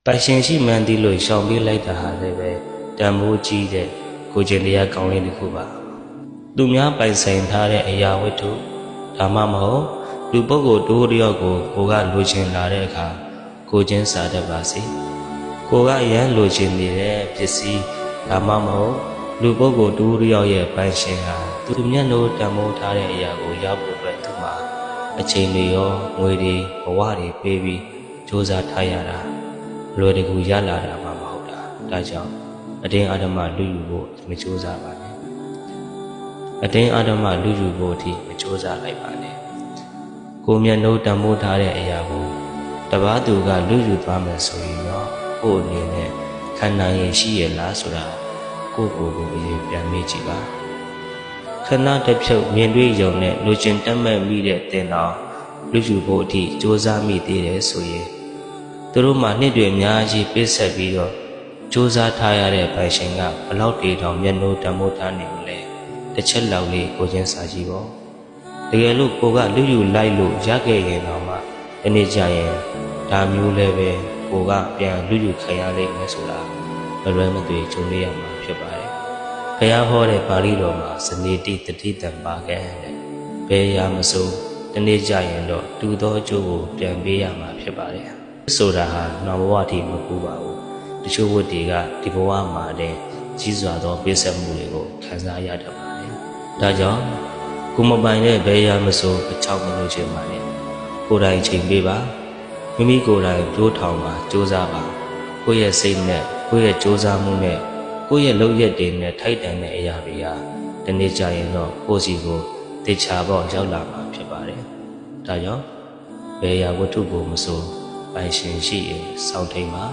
ပိုင်ရှင်ရှိမှန်းသိလို့ရှောင်ပြေးလိုက်တာဟာလည်းပဲတန်ဖိုးကြီးတဲ့ကိုကျင်တရားကောင်းလေးတစ်ခုပါသူများပိုင်ဆိုင်ထားတဲ့အရာဝတ္ထုဒါမှမဟုတ်လူပုဂ္ဂိုလ်တိုးတယောက်ကိုကလိုချင်လာတဲ့အခါကိုချင်းစားတတ်ပါစေကိုကရမ်းလိုချင်နေတဲ့ပစ္စည်းဒါမှမဟုတ်လူပုဂ္ဂိုလ်တိုးတယောက်ရဲ့ပိုင်ရှင်ဟာသူမျက်နှာတန်ဖိုးထားတဲ့အရာကိုရဖို့အတွက်သူမှာအချိန်တွေရောငွေတွေဘဝတွေပေးပြီးစူးစမ်းထားရတာလွယ်တကူရလာတာမှမဟုတ်တာဒါကြောင့်အတင်းအဓမ္မလူယူဖို့မစူးစမ်းပါနဲ့အတင်းအဓမ္မလူယူဖို့အထိမစူးစမ်းလိုက်ပါနဲ့ကိုမျက်နှာတန်ဖိုးထားတဲ့အရာကိုတပားသူကလူယူသွားမယ်ဆိုရင်တော့ကိုယ်အနေနဲ့ခံနိုင်ရရှိရလားဆိုတာကိုအရင်ပြန်မေးကြည့်ပါခဏတစ်ဖြုတ်မြင်တွေ့ရုံနဲ့လူချင်းတက်မဲ့မိတဲ့တင်တော်လူယူဖို့အထိစူးစမ်းမိသေးတယ်ဆိုရင်သူတို့မှနှစ်တွေအများကြီးပြည့်ဆက်ပြီးတော့စူးစမ်းထားရတဲ့ပိုင်ရှင်ကဘလောက်တေတောင်မျက်နှာတန်ဖိုးထားနေမလဲတစ်ချက်လောက်လေးကိုချင်းစာကြည့်ပေါ့တကယ်လို့ကိုကလူယူလိုက်လို့ရခဲ့ရင်တော့မှဒီနေ့ကျရင်ဒါမျိုးလည်းပဲကိုကပြန်လူယူခံရလိမ့်မယ်ဆိုတာမလွယ်မသွေကြုံရမှာဖြစ်ပါတယ်ဘုရားဟောတဲ့ပါဠိတော်မှာစနေတိတတိတံပါကံတဲ့ဘယ်ရာမစိုးဒီနေ့ကျရင်တော့တူသောအကျိုးကိုပြန်ပေးရမှာဖြစ်ပါတယ်ဆိုတာဟာနောက်ဘဝအထိမကူပါဘူးတချို့ဝတ်တွေကဒီဘဝမှာတည်းကြီးစွာသောပြည့်စုံမှုတွေကိုခံစားရတတ်ပါတယ်ဒါကြောင့်ကိုမပိုင်တဲ့ဘယ်ရာမစိုးအချောက်မလို့ခြင်းပါနဲ့ကိုယ်တိုင်ချိန်ပေးပါမိမိကိုယ်တိုင်ကြိုးထောင်ပါစူးစမ်းပါကိုယ့်ရဲ့စိတ်နဲ့ကိုယ့်ရဲ့ကြိုးစားမှုနဲ့ကိုယ့်ရဲ့လုပ်ရက်တွေနဲ့ထိုက်တန်တဲ့အရာတွေဟာဒီနေ့ကျရင်တော့ကိုယ့်စီကိုတေချာပေါ့ရောက်လာမှာဖြစ်ပါတယ်ဒါကြောင့်ဘယ်ရာဝတ္ထုကိုမဆိုပိုင်ရှင်ရှိရင်စောင့်ထိန်ပါ